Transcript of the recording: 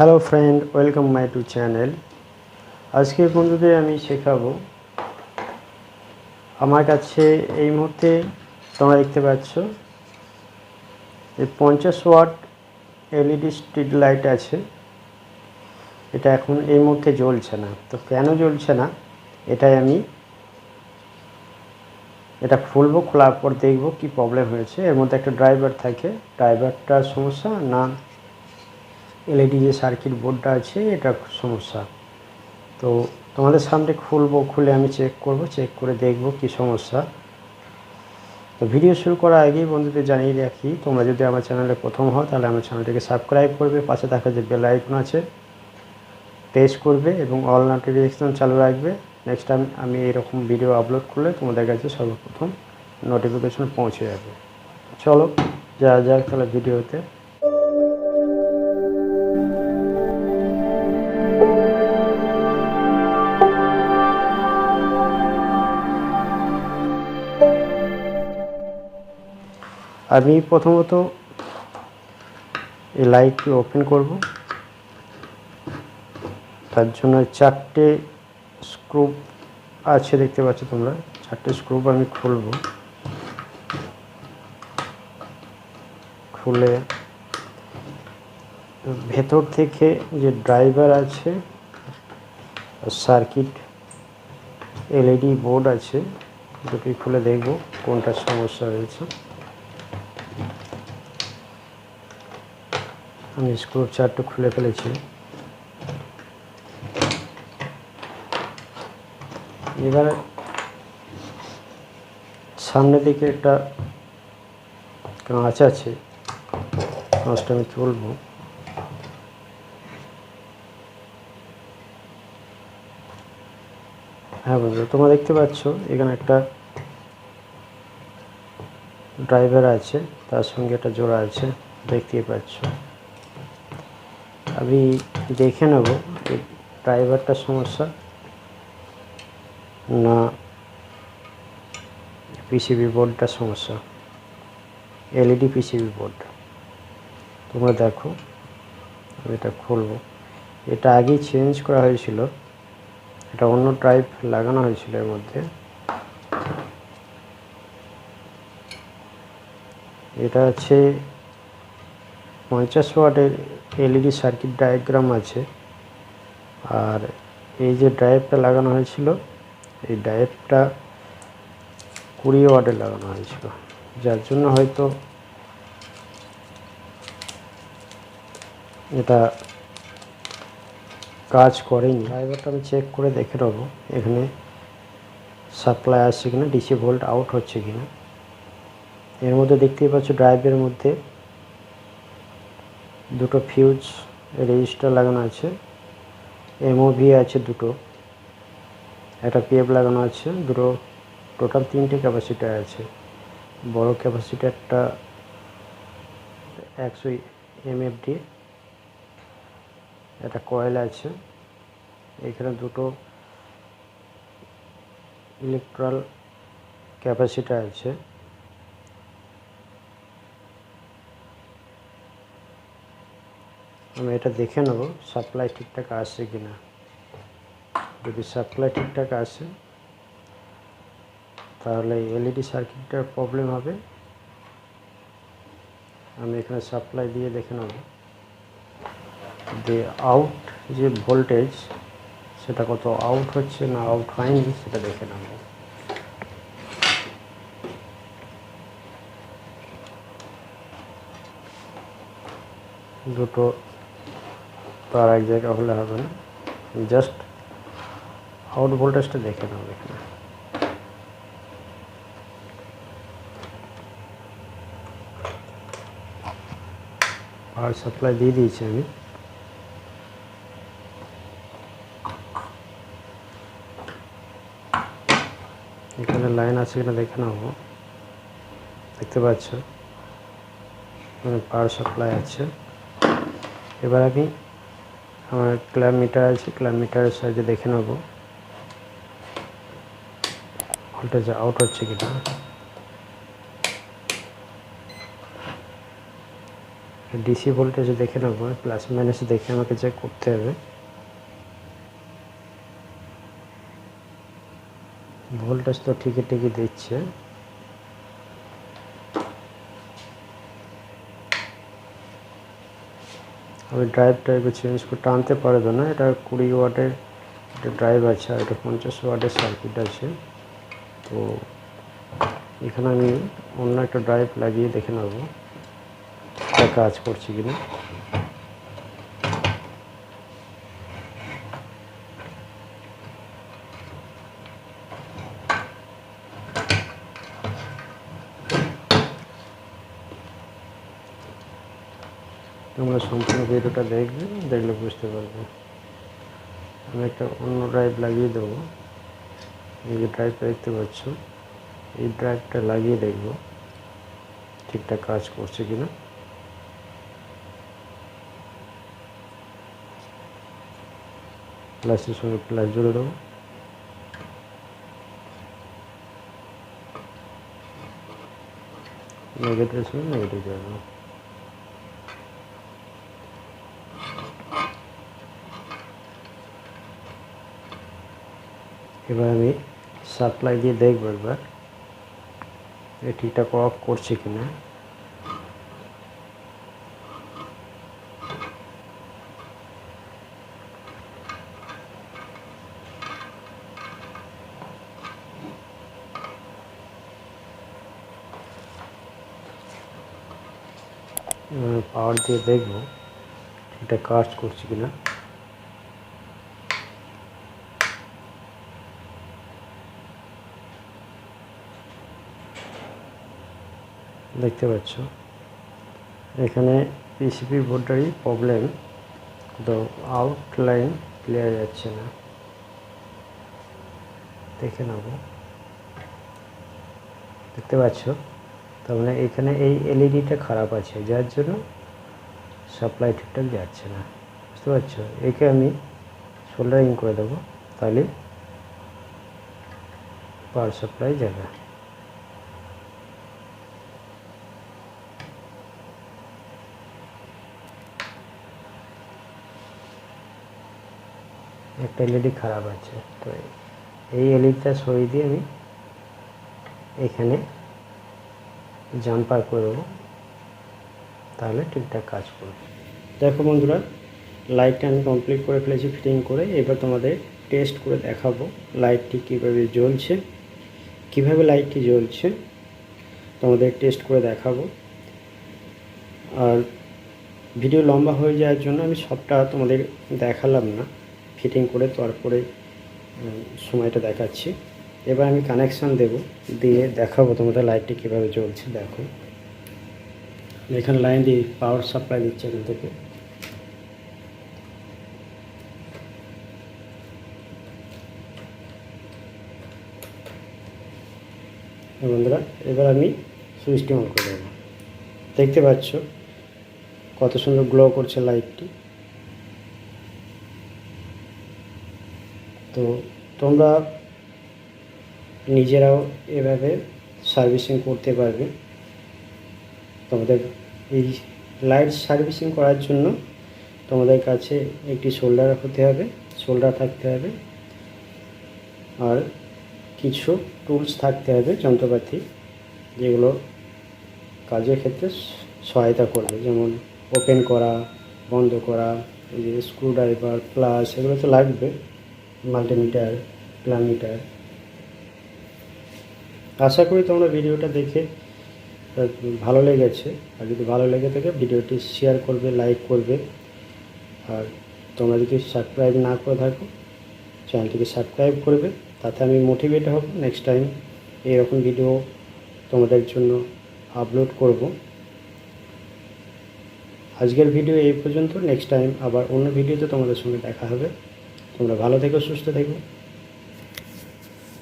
Hello friend, welcome my to channel. আজকে বন্ধুদের আমি শেখাবো, আমার কাছে এই মুহূর্তে তোমরা দেখতে পাচ্ছ এই 50 ওয়াট এলইডি স্ট্রিট লাইট আছে। এটা এখন এই মুহূর্তে জ্বলছে না। তো কেন জ্বলছে না এটাই আমি এটা খুলবো, খোলার পর দেখব কি প্রবলেম হয়েছে। এর মধ্যে একটা ড্রাইভার থাকে, ড্রাইভারটার সমস্যা না এলইডি যে সার্কিট বোর্ডটা আছে এটা সমস্যা। তো তোমাদের সামনে খুলে আমি চেক করে দেখব কি সমস্যা। তো ভিডিও শুরু করার আগেই বন্ধুদের জানিয়ে রাখি, তোমরা যদি আমার চ্যানেলে প্রথম হও তাহলে আমার চ্যানেলটিকে সাবস্ক্রাইব করবে, পাশে থাকা যে বেল আইকন আছে প্রেস করবে এবং অল নোটিফিকেশন চালু রাখবে। নেক্সট টাইম আমি এরকম ভিডিও আপলোড করলে তোমাদের কাছে সর্বপ্রথম নোটিফিকেশন পৌঁছে যাবে। চলো যাওয়া যাক তাহলে ভিডিওতে। আমি প্রথমত এই লাইটটি ওপেন করব। তার জন্য 4টে স্ক্রু আছে, দেখতে পাচ্ছ তোমরা। 4টে স্ক্রু আমি খুলে ভেতর থেকে যে ড্রাইভার আছে, সার্কিট এলইডি বোর্ড আছে, দুটি খুলে দেখব কোনটার সমস্যা হয়েছে। আমি স্ক্রু 4টে খুলে ফেলেছি। এবার সামনের দিকে একটা কাঁচ আছে, কাঁচটা আমি তুলবো। হ্যাঁ বন্ধু, তোমরা দেখতে পাচ্ছ এখানে একটা ড্রাইভার আছে, তার সঙ্গে একটা জোড়া আছে, দেখতেই পাচ্ছ। আমি দেখে নেব এই ড্রাইভারটার সমস্যা না পিসিবি বোর্ডটার সমস্যা, এলইডি পিসিবি বোর্ড। তোমরা দেখো, আমি এটা খুলবো। এটা আগেই চেঞ্জ করা হয়েছিল, এটা অন্য ড্রাইভ লাগানো হয়েছিল এর মধ্যে। এটা আছে 50 ওয়াটের এলইডি সার্কিট ডায়াগ্রাম আছে। আর এই যে ড্রাইভটা লাগানো হয়েছিল, এই ড্রাইভটা 20 ওয়াটের লাগানো হয়েছিল, যার জন্য হয়তো এটা কাজ করেনি। ড্রাইভারটা আমি চেক করে দেখে নেবো এখানে সাপ্লাই আসছে কিনা, ডিসি ভোল্ট আউট হচ্ছে কিনা। এর মধ্যে দেখতেই পাচ্ছ ড্রাইভের মধ্যে দুটো ফিউজ রেজিস্টার লাগানো আছে, এমওভি আছে দুটো, একটা পিএফ লাগানো আছে, দুটো, টোটাল 3টে ক্যাপাসিটার আছে। বড় ক্যাপাসিটারটা 100 এমএফডি, একটা কয়েল আছে। এখানে দুটো ইলেকট্রাল ক্যাপাসিটার আছে। আমি এটা দেখে নেব সাপ্লাই ঠিকঠাক আসছে কিনা। যদি সাপ্লাই ঠিকঠাক আসে তাহলে এলইডি সার্কিটটার প্রবলেম হবে। আমি এখানে সাপ্লাই দিয়ে দেখে নেব যে আউট যে ভোল্টেজ সেটা কত আউট হচ্ছে না আউট হয়নি সেটা দেখে নেব। দুটো তার এক জায়গা হলে হবে না, জাস্ট আউট ভোল্টেজটা দেখে নেব এখানে। পাওয়ার সাপ্লাই দিয়ে দিয়েছি আমি। এখানে লাইন আছে কিনা দেখে নেব। দেখতে পাচ্ছ পাওয়ার সাপ্লাই আছে। এবার আমি আমার ক্ল্যাম্প মিটার আছে, ক্ল্যাম্প মিটারের সাহায্যে দেখে নেব ভোল্টেজ আউট হচ্ছে কিনা। ডিসি ভোল্টেজ দেখে নেবো, প্লাস মাইনাস দেখে আমাকে চেক করতে হবে। ভোল্টেজ তো ঠিকই দিচ্ছে। আমি ড্রাইভটা এবার চেঞ্জ করে টানতে পারবে না, এটা 20 ওয়াটের একটা ড্রাইভ আছে আর এটা 50 ওয়াটের সার্কিট আছে। তো এখানে আমি অন্য একটা ড্রাইভ লাগিয়ে দেখে নেব এটা কাজ করছে কিনা। তোমরা সম্পূর্ণ ভিডিওটা দেখবে, দেখলে বুঝতে পারবে। আমি একটা অন্য ড্রাইভ লাগিয়ে দেবো। এই যে ড্রাইভটা দেখতে পাচ্ছ, এই ড্রাইভটা লাগিয়ে দেখব ঠিকঠাক কাজ করছে কিনা। প্লাসের সঙ্গে প্লাস জুড়ে দেবো, নেগেটিভের সঙ্গে নেগেটিভ জুড়ে দেবো। এবার আমি সাপ্লাই দিয়ে দেখব একবার ঠিকঠাক অফ করছে কিনা। পাওয়ার দিয়ে দেখব ঠিকঠাক কাজ করছে কিনা। দেখতে পাচ্ছ এখানে পিসিবি বোর্ডেরই প্রবলেম, তো আউটলাইন ক্লিয়ার যাচ্ছে না। দেখে নেব, দেখতে পাচ্ছ তার মানে এখানে এই এলইডিটা খারাপ আছে, যার জন্য সাপ্লাই ঠিকঠাক যাচ্ছে না। বুঝতে পারছো, একে আমি সোল্ডারিং করে দেবো, তাহলে পাওয়ার সাপ্লাই যাবে। একটা এলইডি খারাপ আছে, তো এই এলইডিটা সরিয়ে দিয়ে আমি এখানে জাম্পার করে দেবো, তাহলে ঠিকঠাক কাজ করবে। দেখো বন্ধুরা, লাইটটা আমি কমপ্লিট করে ফেলেছি ফিটিং করে। এবার তোমাদের টেস্ট করে দেখাবো লাইটটি কীভাবে জ্বলছে, কীভাবে লাইটটি জ্বলছে তোমাদের টেস্ট করে দেখাবো। আর ভিডিও লম্বা হয়ে যাওয়ার জন্য আমি সবটা তোমাদের দেখালাম না, ফিটিং করে তারপরে সময়টা দেখাচ্ছি। এবার আমি কানেকশান দেব, দিয়ে দেখাবো তোমাদের লাইটটি কীভাবে জ্বলছে। দেখো এখানে লাইন দিয়ে পাওয়ার সাপ্লাই দিচ্ছে এখান থেকে। বন্ধুরা এবার আমি সুইচটি অন করে দেবো। দেখতে পাচ্ছ কত সুন্দর গ্লো করছে লাইটটি। তো তোমরা নিজেরাও এভাবে সার্ভিসিং করতে পারবে। তোমাদের এই লাইট সার্ভিসিং করার জন্য তোমাদের কাছে একটি সোল্ডার হতে হবে, সোল্ডার থাকতে হবে, আর কিছু টুলস থাকতে হবে, যন্ত্রপাতি যেগুলো কাজের ক্ষেত্রে সহায়তা করবে, যেমন ওপেন করা, বন্ধ করা, এই যে স্ক্রুড্রাইভার, প্লাস এগুলো তো লাগবে, মাল্টিমিটার, প্লামিটার। আশা করি তোমরা ভিডিওটা দেখে ভালো লেগেছে, আর যদি ভালো লেগে থাকে ভিডিওটি শেয়ার করবে, লাইক করবে। আর তোমরা যদি সাবস্ক্রাইব না করে থাকো চ্যানেলটিকে সাবস্ক্রাইব করবে, তাতে আমি মোটিভেট হব নেক্সট টাইম এরকম ভিডিও তোমাদের জন্য আপলোড করব। আজকের ভিডিও এই পর্যন্ত, নেক্সট টাইম আবার অন্য ভিডিওতে তোমাদের সঙ্গে দেখা হবে। তোমরা ভালো থেকো, সুস্থ থেকো।